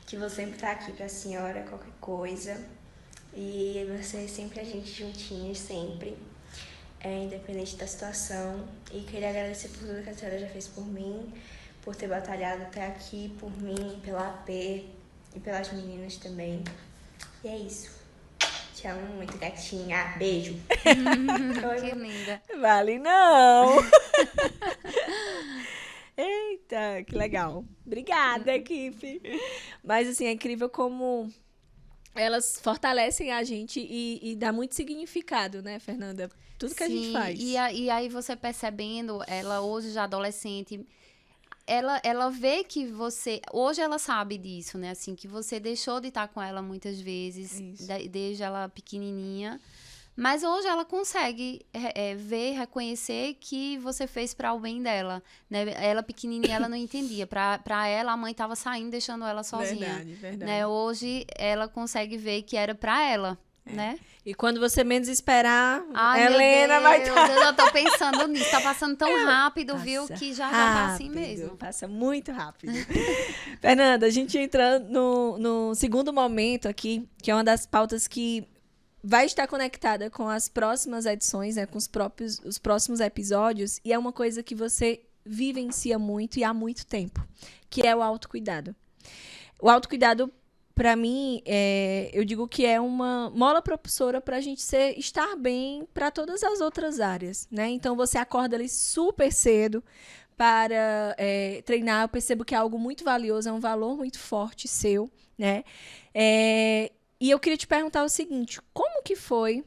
que vou sempre estar aqui pra senhora, qualquer coisa. E você sempre a gente juntinhas, sempre, independente da situação. E queria agradecer por tudo que a senhora já fez por mim, por ter batalhado até aqui, por mim, pela AP e pelas meninas também. E é isso. Te amo muito, gatinha. Beijo. Que linda. Vale não! Eita, que legal. Obrigada, equipe. Mas, assim, é incrível como elas fortalecem a gente e dá muito significado, né, Fernanda? Tudo que a gente faz. E aí você percebendo, ela hoje já adolescente, ela vê que você... Hoje ela sabe disso, né? Assim, que você deixou de estar com ela muitas vezes, desde ela pequenininha. Mas hoje ela consegue ver, reconhecer que você fez para o bem dela, né? Ela pequenininha, ela não entendia. Para ela, a mãe estava saindo, deixando ela sozinha. Verdade. Né? Hoje, ela consegue ver que era para ela, né? E quando você menos esperar, Ai, Helena meu vai Deus, estar... eu já tô pensando nisso. Tá passando tão rápido, viu? Passa Que já tá assim rápido, mesmo. Passa muito rápido. Fernanda, a gente entra no segundo momento aqui, que é uma das pautas que vai estar conectada com as próximas edições, né, com os próximos episódios, e é uma coisa que você vivencia muito e há muito tempo, que é o autocuidado. O autocuidado, para mim, eu digo que é uma mola propulsora para a gente estar bem para todas as outras áreas, né? Então, você acorda ali super cedo para treinar. Eu percebo que é algo muito valioso, é um valor muito forte seu, né? E eu queria te perguntar o seguinte, como que foi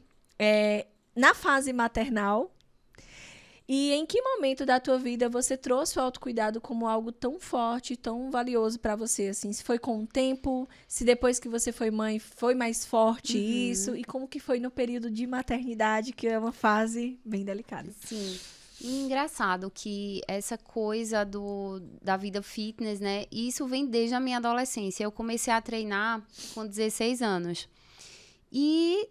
na fase maternal e em que momento da tua vida você trouxe o autocuidado como algo tão forte, tão valioso para você, assim? Se foi com o tempo, se depois que você foi mãe foi mais forte isso, e como que foi no período de maternidade, que é uma fase bem delicada. Sim. E engraçado que essa coisa da vida fitness, né? Isso vem desde a minha adolescência. Eu comecei a treinar com 16 anos. E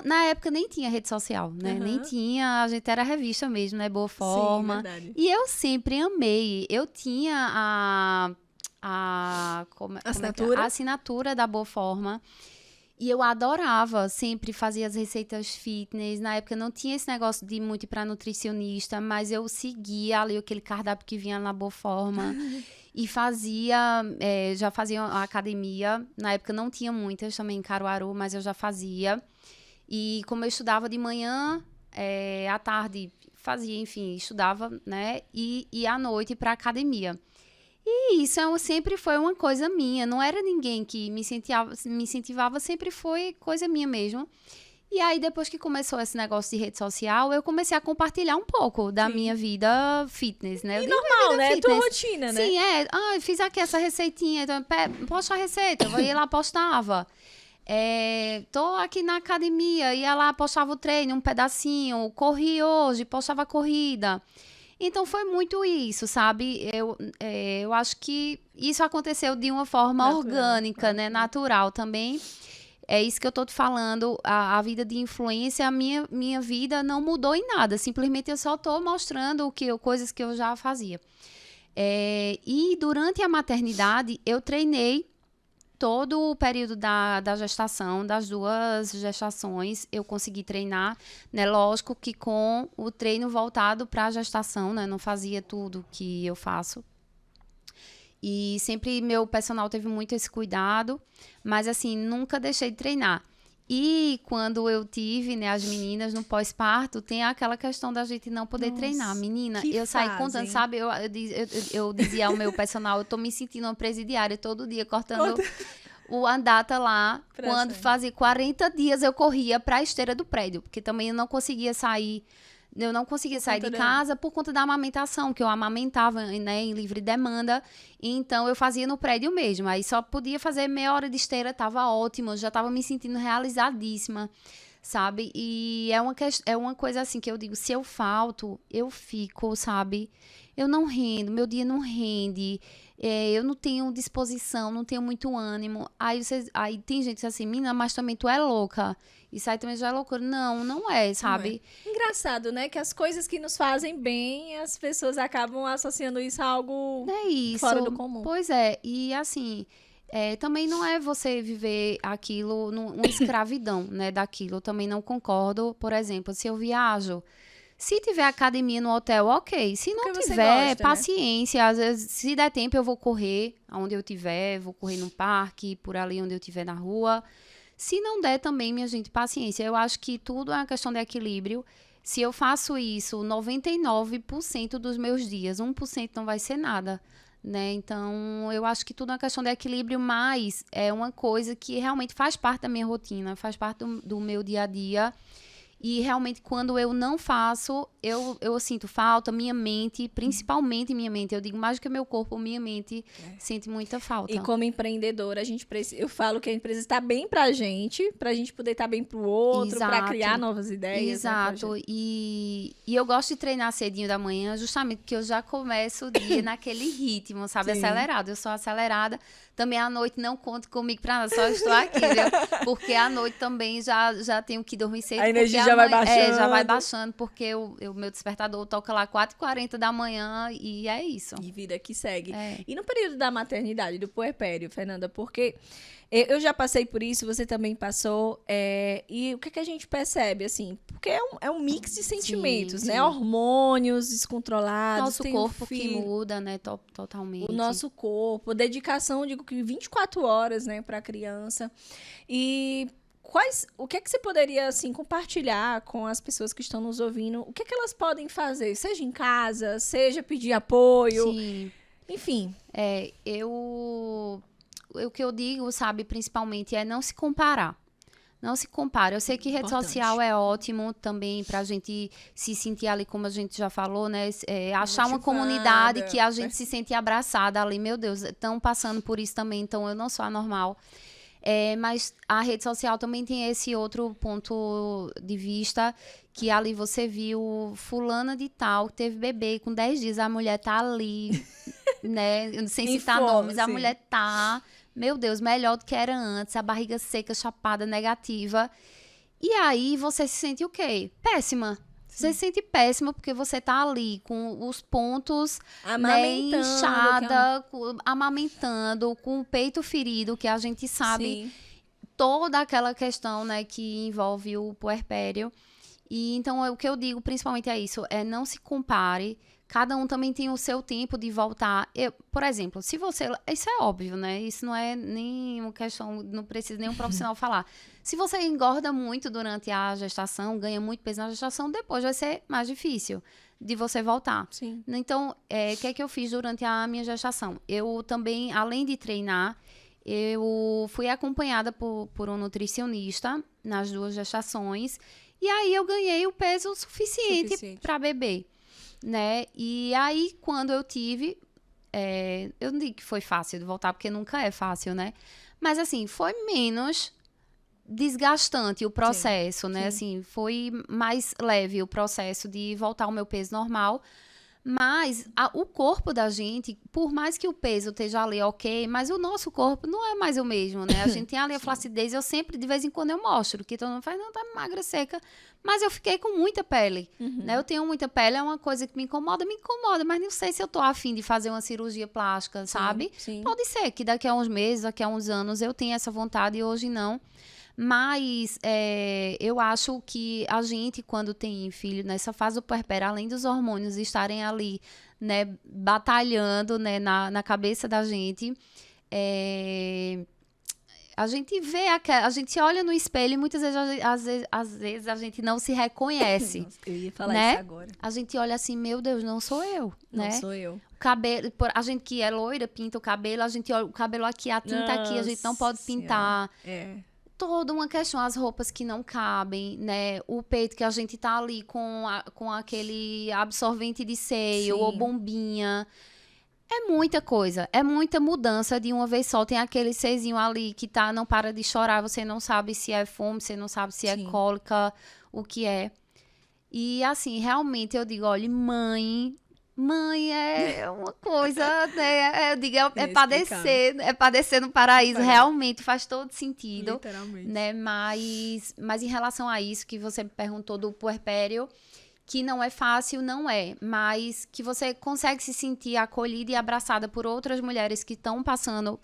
na época nem tinha rede social, né? Nem tinha, a gente era revista mesmo, né? Boa Forma. Sim, verdade. E eu sempre amei. Eu tinha a assinatura da Boa Forma. E eu adorava, sempre fazia as receitas fitness. Na época não tinha esse negócio de muito ir pra nutricionista, mas eu seguia ali aquele cardápio que vinha na Boa Forma. E já fazia a academia. Na época não tinha muitas também em Caruaru, mas eu já fazia. E como eu estudava de manhã, à tarde fazia, enfim, estudava, né? E à noite pra academia. E isso sempre foi uma coisa minha, não era ninguém que me incentivava, sempre foi coisa minha mesmo. E aí, depois que começou esse negócio de rede social, eu comecei a compartilhar um pouco da minha vida fitness, né? E normal, né? Tua rotina, né? Sim, fiz aqui essa receitinha, então, posta a receita, eu ia lá, postava. Tô aqui na academia, ia lá, postava o treino, um pedacinho, corri hoje, postava a corrida. Então, foi muito isso, sabe? Eu acho que isso aconteceu de uma forma Natural, orgânica, né? Natural também. É isso que eu tô te falando, a vida de influência, a minha vida não mudou em nada. Simplesmente eu só tô mostrando coisas que eu já fazia. E durante a maternidade, eu treinei todo o período da gestação, das 2 gestações, eu consegui treinar, né? Lógico que com o treino voltado para a gestação, né? Não fazia tudo que eu faço. E sempre meu personal teve muito esse cuidado, mas assim, nunca deixei de treinar. E quando eu tive, né, as meninas no pós-parto, tem aquela questão da gente não poder treinar. Menina, que eu saí fase, contando, hein? sabe? Eu dizia ao meu personal, eu tô me sentindo uma presidiária todo dia, cortando a data lá. Pra Quando sair. fazia 40 dias, eu corria para a esteira do prédio, porque também eu não conseguia sair. Eu não conseguia sair de conta casa por conta da amamentação, que eu amamentava, né, em livre demanda. Então, eu fazia no prédio mesmo. Aí só podia fazer meia hora de esteira, tava ótimo, já tava me sentindo realizadíssima, sabe? E é uma coisa assim que eu digo, se eu falto, eu fico, sabe? Eu não rendo, meu dia não rende, eu não tenho disposição, não tenho muito ânimo. Aí tem gente que diz assim, menina, mas também tu é louca. Isso aí também já é loucura. Não, não é, sabe? Engraçado, né? Que as coisas que nos fazem bem, as pessoas acabam associando isso a algo É isso. fora do comum. Pois é, e assim, também não é você viver aquilo uma escravidão, né, daquilo. Eu também não concordo, por exemplo, se eu viajo, se tiver academia no hotel, ok. Se não Porque você tiver, gosta, né? paciência. Às vezes, se der tempo, eu vou correr aonde eu tiver, vou correr no parque, por ali onde eu tiver na rua. Se não der também, minha gente, paciência. Eu acho que tudo é uma questão de equilíbrio. Se eu faço isso 99% dos meus dias, 1% não vai ser nada, né? Então, eu acho que tudo é uma questão de equilíbrio, mas é uma coisa que realmente faz parte da minha rotina, faz parte do meu dia a dia. E realmente, quando eu não faço, eu sinto falta, minha mente, principalmente minha mente, eu digo mais do que meu corpo, minha mente sente muita falta. E como empreendedora, eu falo que a empresa está bem pra gente poder estar bem pro outro, pra Exato. criar novas ideias. Exato. Né, e eu gosto de treinar cedinho da manhã, justamente porque eu já começo o dia naquele ritmo, sabe? Sim. Acelerado. Eu sou acelerada. Também à noite não conto comigo pra nada, só estou aqui, viu? Porque à noite também já tenho que dormir cedo. A energia porque já vai amanhã- baixando. já vai baixando, porque o meu despertador toca lá 4h40 da manhã e é isso. E vida que segue. É. E no período da maternidade, do puerpério, Fernanda, porque eu já passei por isso, você também passou, e o que a gente percebe, assim? Porque é um mix de sentimentos, né? sim. Hormônios descontrolados. Nosso tem corpo um que filho, muda, né? Totalmente. o nosso corpo, dedicação, digo que 24 horas, né, para a criança. E o que é que você poderia, assim, compartilhar com as pessoas que estão nos ouvindo? O que é que elas podem fazer? Seja em casa, seja pedir apoio, Sim. enfim. O que eu digo, sabe, principalmente é não se comparar. Não se compara. Eu sei que rede Importante. social é ótimo também pra gente se sentir ali, como a gente já falou, né? Achar uma Motivada. comunidade que a gente se sente abraçada ali. Meu Deus, estão passando por isso também, então eu não sou anormal. Mas a rede social também tem esse outro ponto de vista, que ali você viu fulana de tal, que teve bebê com 10 dias, a mulher tá ali, né? Sem citar nomes, a sim. mulher tá, meu Deus, melhor do que era antes, a barriga seca, chapada, negativa. E aí você se sente o quê? Péssima. Você se sente péssima porque você tá ali com os pontos, né, Amamentando, inchada, amamentando, com o peito ferido, que a gente sabe Sim. toda aquela questão, né, que envolve o puerpério. E então o que eu digo principalmente é isso, não se compare. Cada um também tem o seu tempo de voltar. Por exemplo, se você... Isso é óbvio, né? Isso não é nem uma questão... Não precisa nenhum profissional falar. Se você engorda muito durante a gestação, ganha muito peso na gestação, depois vai ser mais difícil de você voltar. Sim. Então, o que é que eu fiz durante a minha gestação? Eu também, além de treinar, eu fui acompanhada por um nutricionista nas 2 gestações. E aí eu ganhei o peso suficiente para beber. Né? E aí, quando eu tive, eu não digo que foi fácil de voltar, porque nunca é fácil, né? Mas, assim, foi menos desgastante o processo, né? sim. Assim, foi mais leve o processo de voltar ao meu peso normal. Mas o corpo da gente, por mais que o peso esteja ali ok, mas o nosso corpo não é mais o mesmo, né? A gente tem ali a flacidez, eu sempre, de vez em quando, eu mostro, que todo mundo faz, não, tá magra, seca, mas eu fiquei com muita pele, né? Eu tenho muita pele, é uma coisa que me incomoda, mas não sei se eu tô afim de fazer uma cirurgia plástica, sabe? Sim. Pode ser que daqui a uns meses, daqui a uns anos, eu tenha essa vontade e hoje não. Mas eu acho que a gente, quando tem filho, nessa fase do puerpério, além dos hormônios estarem ali, né, batalhando, né, na cabeça da gente, a gente vê, a gente olha no espelho e muitas vezes, às vezes a gente não se reconhece. Nossa, eu ia falar né? isso agora. A gente olha assim, meu Deus, não sou eu, Não né? sou eu. O cabelo, a gente que é loira, pinta o cabelo, a gente olha o cabelo aqui, a tinta aqui, a gente não pode Nossa pintar. Senhora. É. Toda uma questão, as roupas que não cabem, né? O peito que a gente tá ali com aquele absorvente de seio ou Sim. bombinha. É muita coisa, é muita mudança de uma vez só. Tem aquele seizinho ali que não para de chorar, você não sabe se é fome, você não sabe se é Sim. cólica, o que é. E assim, realmente eu digo, olha, mãe é uma coisa, né? Eu digo, é padecer no paraíso, realmente faz todo sentido. Literalmente. Né? Mas em relação a isso que você me perguntou do puerpério, que não é fácil, não é, mas que você consegue se sentir acolhida e abraçada por outras mulheres que estão passando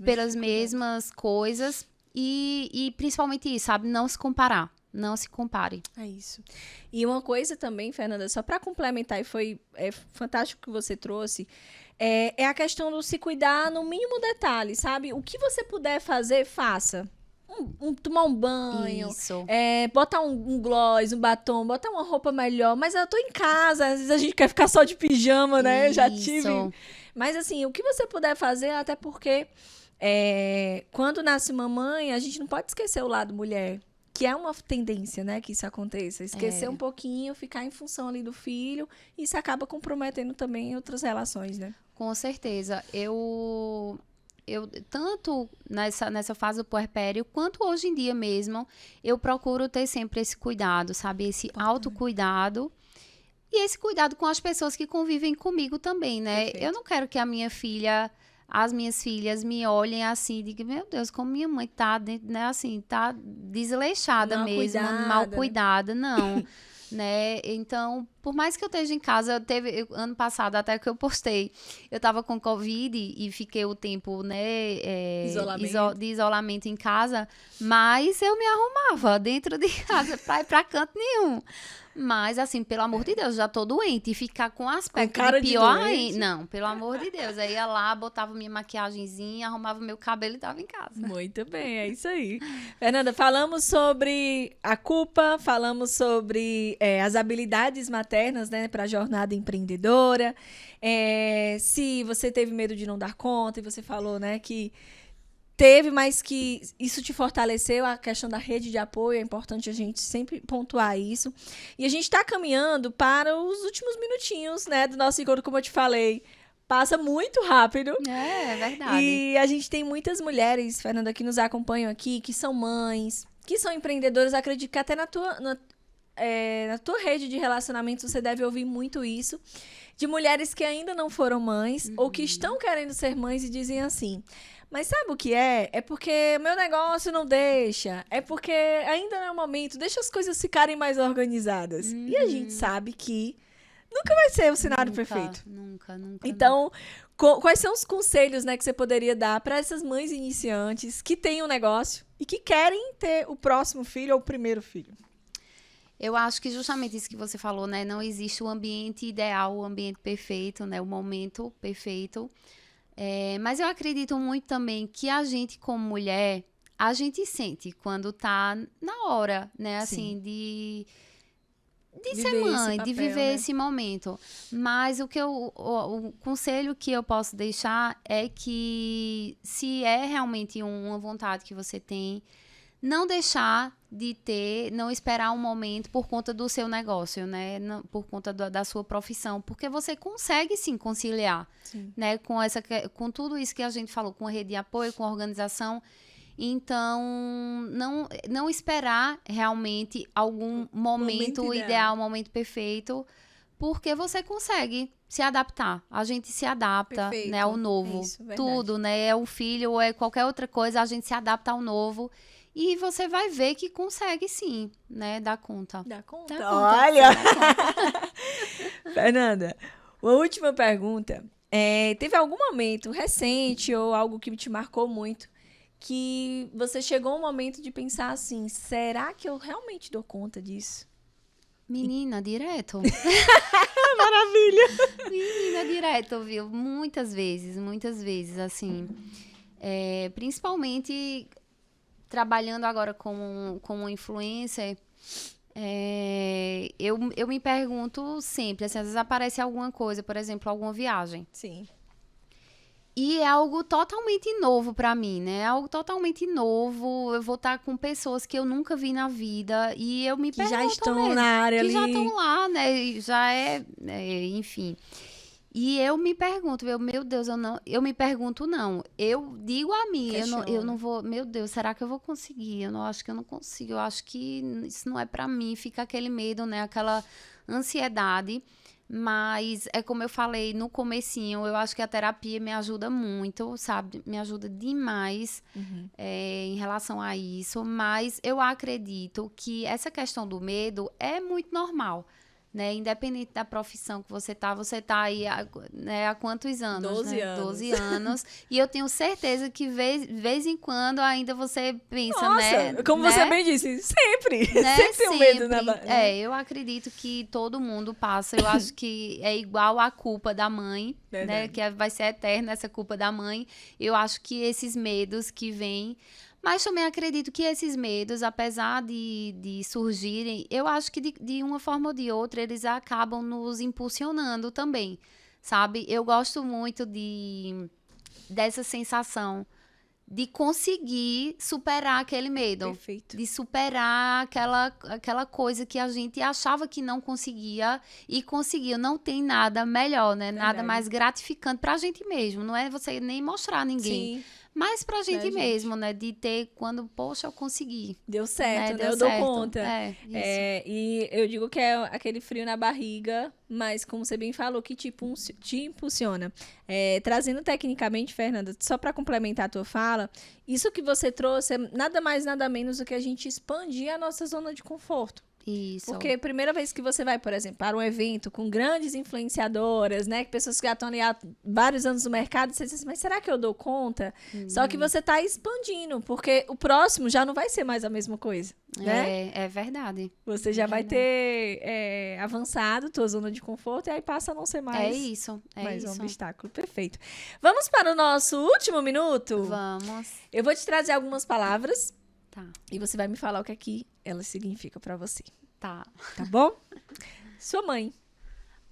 pelas mesmas coisas e principalmente isso, sabe? Não se comparar. Não se compare. É isso. E uma coisa também, Fernanda, só para complementar, e foi fantástico que você trouxe, é a questão do se cuidar no mínimo detalhe, sabe? O que você puder fazer, faça. Tomar um banho, Isso. Botar um gloss, um batom, botar uma roupa melhor. Mas eu tô em casa, às vezes a gente quer ficar só de pijama, né? Já tive. Mas assim, o que você puder fazer, até porque quando nasce mamãe, a gente não pode esquecer o lado mulher. Que é uma tendência, né, que isso aconteça. Esquecer um pouquinho, ficar em função ali do filho. E isso acaba comprometendo também outras relações, né? Com certeza. Eu tanto nessa fase do puerpério, quanto hoje em dia mesmo, eu procuro ter sempre esse cuidado, sabe? Esse autocuidado. E esse cuidado com as pessoas que convivem comigo também, né? Perfeito. Eu não quero que as minhas filhas me olhem assim, digam, meu Deus, como minha mãe tá, né, assim, tá desleixada mesmo, mal cuidada, não, né? Então, por mais que eu esteja em casa, ano passado até que eu postei, eu tava com Covid e fiquei o tempo, né, de isolamento em casa, mas eu me arrumava dentro de casa pra ir pra canto nenhum. Mas, assim, pelo amor de Deus, já tô doente. E ficar com aspecto de pior ainda. Não, pelo amor de Deus. Aí ia lá, botava minha maquiagenzinha, arrumava meu cabelo e tava em casa. Muito bem, é isso aí. Fernanda, falamos sobre a culpa, falamos sobre as habilidades maternas, né, para a jornada empreendedora. Se você teve medo de não dar conta, e você falou, né, que teve, mas que isso te fortaleceu, a questão da rede de apoio, é importante a gente sempre pontuar isso. E a gente está caminhando para os últimos minutinhos, né, do nosso encontro, como eu te falei. Passa muito rápido. É verdade. E a gente tem muitas mulheres, Fernanda, que nos acompanham aqui, que são mães, que são empreendedoras. Acredito que até na tua rede de relacionamentos você deve ouvir muito isso. De mulheres que ainda não foram mães, ou que estão querendo ser mães e dizem assim... Mas sabe o que é? É porque meu negócio não deixa. É porque ainda não é o momento. Deixa as coisas ficarem mais organizadas. E a gente sabe que nunca vai ser o cenário perfeito. Nunca. Então, quais são os conselhos, né, que você poderia dar para essas mães iniciantes que têm um negócio e que querem ter o próximo filho ou o primeiro filho? Eu acho que justamente isso que você falou, né? Não existe o ambiente ideal, o ambiente perfeito, né? O momento perfeito. Mas eu acredito muito também que a gente, como mulher, a gente sente quando tá na hora, né? Assim, de ser mãe, de viver esse momento. Mas o conselho que eu posso deixar é que, se é realmente uma vontade que você tem, não deixar de ter, não esperar um momento por conta do seu negócio, né? Não, por conta da sua profissão, porque você consegue sim conciliar, né? Com tudo isso que a gente falou, com a rede de apoio, com a organização. Então, não esperar realmente algum momento ideal, momento perfeito, porque você consegue se adaptar. A gente se adapta, Perfeito. né, ao novo. Isso, verdade. Tudo, né? É o filho ou é qualquer outra coisa, a gente se adapta ao novo. E você vai ver que consegue sim, né, dar conta. Dá conta. Dá conta, Olha! sim, dá conta. Fernanda, uma última pergunta. Teve algum momento recente ou algo que te marcou muito que você chegou a um momento de pensar assim, será que eu realmente dou conta disso? Menina, direto. Maravilha! Menina, direto, viu? Muitas vezes, assim. Principalmente trabalhando agora como influencer, eu me pergunto sempre, assim, às vezes aparece alguma coisa, por exemplo, alguma viagem. Sim. E é algo totalmente novo pra mim, né? É algo totalmente novo. Eu vou estar com pessoas que eu nunca vi na vida e eu me Que já pergunto estão mesmo, na área que ali. já estão lá, né? E já enfim. E eu me pergunto, meu Deus, eu me pergunto não. Eu digo a mim, eu Questiona. não vou, meu Deus, será que eu vou conseguir? Eu não acho que eu não consigo. Eu acho que isso não é pra mim. Fica aquele medo, né? Aquela ansiedade. Mas é como eu falei no comecinho, eu acho que a terapia me ajuda muito, sabe? Me ajuda demais em relação a isso. Mas eu acredito que essa questão do medo é muito normal, né? Independente da profissão que você tá aí há quantos anos? 12 né? anos. 12 anos. E eu tenho certeza que vez em quando ainda você pensa, Nossa, né? como né? você bem disse, sempre. Né? Sempre tem um medo na Eu acredito que todo mundo passa. Eu acho que é igual a culpa da mãe, né? Verdade. Que vai ser eterna essa culpa da mãe. Eu acho que esses medos que vêm. Mas também acredito que esses medos, apesar de surgirem, eu acho que de uma forma ou de outra eles acabam nos impulsionando também, sabe? Eu gosto muito dessa sensação de conseguir superar aquele medo. Perfeito. De superar aquela coisa que a gente achava que não conseguia e conseguiu. Não tem nada melhor, né? Nada Verdade. mais gratificante pra gente mesmo. Não é você nem mostrar a ninguém. Sim, Mas pra gente gente. mesmo, né? De ter quando, poxa, eu consegui. deu certo, né? Deu Eu dou certo. conta. Isso. E eu digo que é aquele frio na barriga, mas como você bem falou, que te impulsiona. Trazendo tecnicamente, Fernanda, só para complementar a tua fala, isso que você trouxe é nada mais, nada menos do que a gente expandir a nossa zona de conforto. Isso. Porque a primeira vez que você vai, por exemplo, para um evento com grandes influenciadoras, né? Que pessoas que já estão ali há vários anos no mercado, você diz assim, mas será que eu dou conta? Só que você está expandindo, porque o próximo já não vai ser mais a mesma coisa, né? É verdade. Você já vai ter avançado tua zona de conforto e aí passa a não ser mais, É isso. mais um isso. obstáculo. Perfeito. Vamos para o nosso último minuto? Vamos. Eu vou te trazer algumas palavras Tá. e você vai me falar o que aqui elas significam para você. Tá. Tá bom? Sua mãe.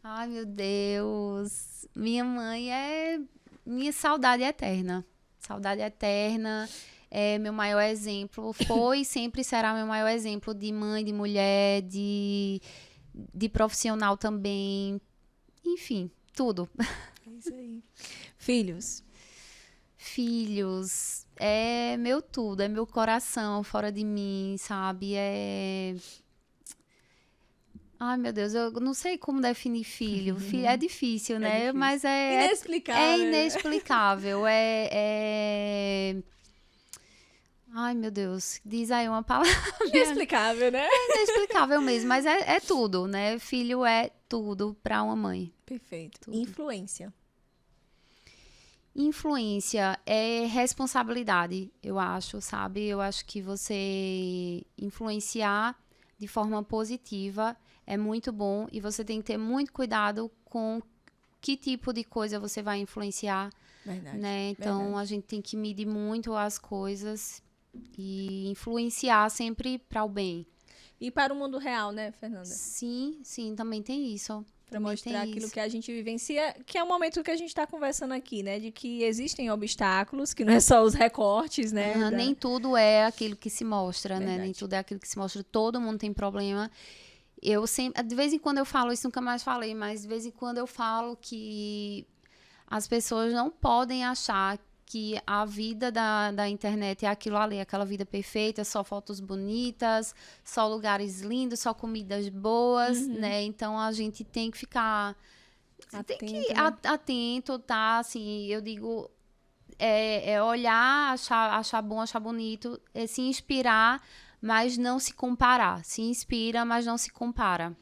Ai, meu Deus. Minha mãe é minha saudade eterna. Saudade eterna. É meu maior exemplo. Foi e sempre será meu maior exemplo de mãe, de mulher, de profissional também. Enfim, tudo. É isso aí. Filhos. Filhos. É meu tudo. É meu coração fora de mim, sabe? Ai, meu Deus, eu não sei como definir filho. É difícil, né? difícil. Mas Inexplicável. é inexplicável. Ai, meu Deus, diz aí uma palavra. Inexplicável, né? É inexplicável mesmo, mas é tudo, né? Filho é tudo para uma mãe. Perfeito. Tudo. Influência. Influência é responsabilidade, eu acho, sabe? Eu acho que você influenciar de forma positiva é muito bom e você tem que ter muito cuidado com que tipo de coisa você vai influenciar, Verdade. né? Então, verdade. a gente tem que medir muito as coisas e influenciar sempre para o bem. E para o mundo real, né, Fernanda? Sim, também tem isso. Para Também mostrar tem aquilo isso. que a gente vivencia, que é o momento que a gente está conversando aqui, né? De que existem obstáculos, que não é só os recortes, né? Aham, nem tudo é aquilo que se mostra, né? Nem Verdade. tudo é aquilo que se mostra. Todo mundo tem problema. Eu sempre, de vez em quando eu falo isso, nunca mais falei, mas de vez em quando eu falo que as pessoas não podem achar que a vida da internet é aquilo ali, aquela vida perfeita, só fotos bonitas, só lugares lindos, só comidas boas, né? Então, a gente tem que ficar... Tem que ir atento, tá? Assim, eu digo... olhar, achar bom, achar bonito, se inspirar, mas não se comparar. Se inspira, mas não se compara.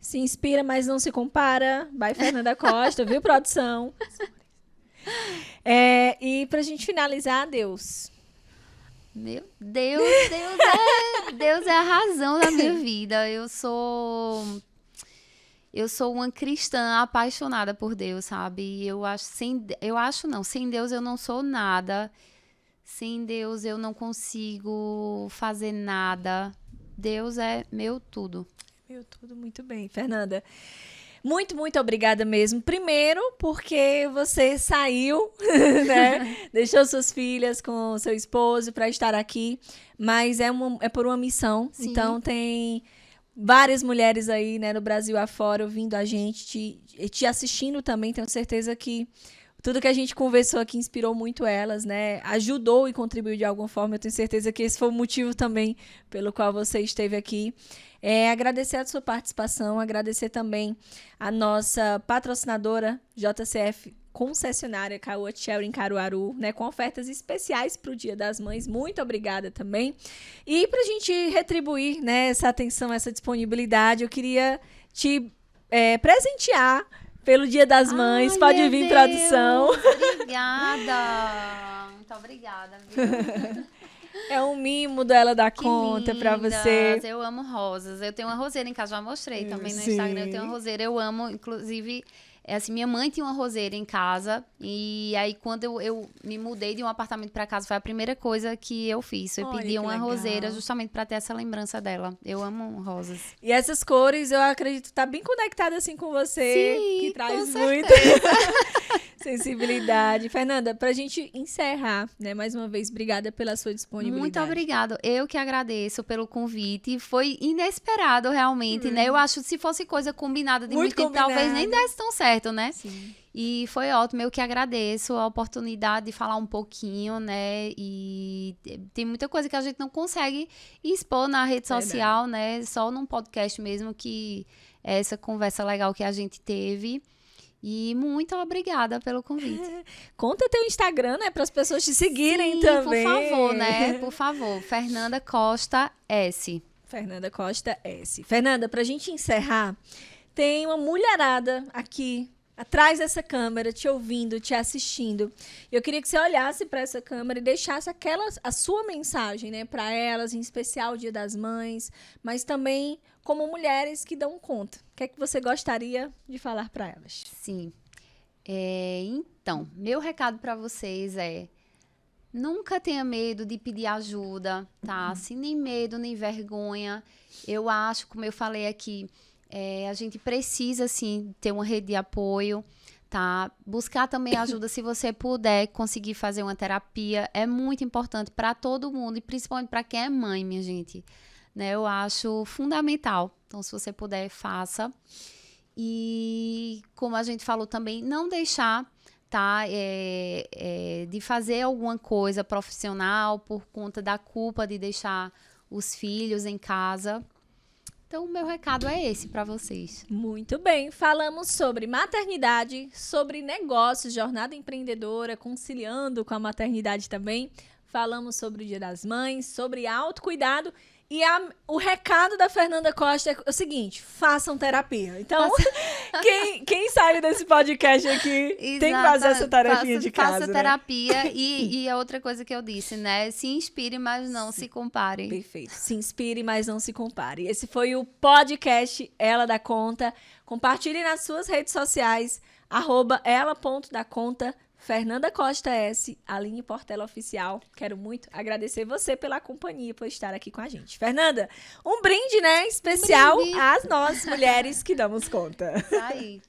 Se inspira, mas não se compara. Vai, Fernanda Costa, viu, produção? E pra gente finalizar, Deus. Meu Deus, Deus é a razão da minha vida. Eu sou uma cristã apaixonada por Deus, sabe? Sem Deus eu não sou nada. Sem Deus eu não consigo fazer nada. Deus é meu tudo. Meu tudo, muito bem. Fernanda, muito, muito obrigada mesmo. Primeiro, porque você saiu, né? Deixou suas filhas com seu esposo para estar aqui. Mas é por uma missão. Sim. Então, tem várias mulheres aí, né, no Brasil afora, ouvindo a gente, te assistindo também. Tenho certeza que tudo que a gente conversou aqui inspirou muito elas, né? Ajudou e contribuiu de alguma forma. Eu tenho certeza que esse foi o motivo também pelo qual você esteve aqui. Agradecer a sua participação, agradecer também a nossa patrocinadora, JCF Concessionária Caoa Chery em Caruaru, né, com ofertas especiais para o Dia das Mães. Muito obrigada também. E para a gente retribuir, né, essa atenção, essa disponibilidade, eu queria te presentear pelo Dia das Mães. Pode vir, produção. Obrigada. Muito obrigada, viu? É um mimo dela da conta pra você. Eu amo rosas. Eu tenho uma roseira em casa, já mostrei também no Sim. Instagram. Eu tenho uma roseira, eu amo, inclusive... assim, minha mãe tinha uma roseira em casa e aí quando eu me mudei de um apartamento para casa, foi a primeira coisa que eu fiz. Eu pedi uma roseira justamente para ter essa lembrança dela. Eu amo rosas. E essas cores, eu acredito, tá bem conectada assim com você, Sim, que traz com muita sensibilidade. Fernanda, pra gente encerrar, né, mais uma vez, obrigada pela sua disponibilidade. Muito obrigada. Eu que agradeço pelo convite. Foi inesperado, realmente, né? Eu acho que se fosse coisa combinada de muito tempo, talvez nem desse tão certo, né? Sim. E foi ótimo. Eu que agradeço a oportunidade de falar um pouquinho, né? E tem muita coisa que a gente não consegue expor na rede social, né? Só num podcast mesmo, que é essa conversa legal que a gente teve. E muito obrigada pelo convite. Conta teu Instagram, né, para as pessoas te seguirem. Sim, também. Por favor, né? Por favor. Fernanda Costa S. Fernanda Costa S. Fernanda, pra gente encerrar, tem uma mulherada aqui atrás dessa câmera, te ouvindo, te assistindo. Eu queria que você olhasse para essa câmera e deixasse a sua mensagem, né, para elas, em especial o Dia das Mães, mas também como mulheres que dão conta. O que é que você gostaria de falar para elas? Sim. Então, meu recado para vocês é: nunca tenha medo de pedir ajuda, tá? Assim, nem medo, nem vergonha. Eu acho, como eu falei aqui, a gente precisa, sim, ter uma rede de apoio, tá? Buscar também ajuda se você puder conseguir fazer uma terapia. É muito importante para todo mundo e principalmente para quem é mãe, minha gente. Né? Eu acho fundamental. Então, se você puder, faça. E, como a gente falou também, não deixar, tá, de fazer alguma coisa profissional por conta da culpa de deixar os filhos em casa. Então, o meu recado é esse para vocês. Muito bem. Falamos sobre maternidade, sobre negócios, jornada empreendedora, conciliando com a maternidade também. Falamos sobre o Dia das Mães, sobre autocuidado. E o recado da Fernanda Costa é o seguinte: façam terapia. Então, quem sai desse podcast aqui tem que fazer essa tarefinha de casa. Faça terapia. E a outra coisa que eu disse, né? Se inspire, mas não se compare. Perfeito. Se inspire, mas não se compare. Esse foi o podcast Ela Dá Conta. Compartilhe nas suas redes sociais, @ela.daconta. Fernanda Costa S, Aline Portela Oficial. Quero muito agradecer você pela companhia, por estar aqui com a gente. Fernanda, um brinde, né? Especial às nós, mulheres que damos conta. Tá aí.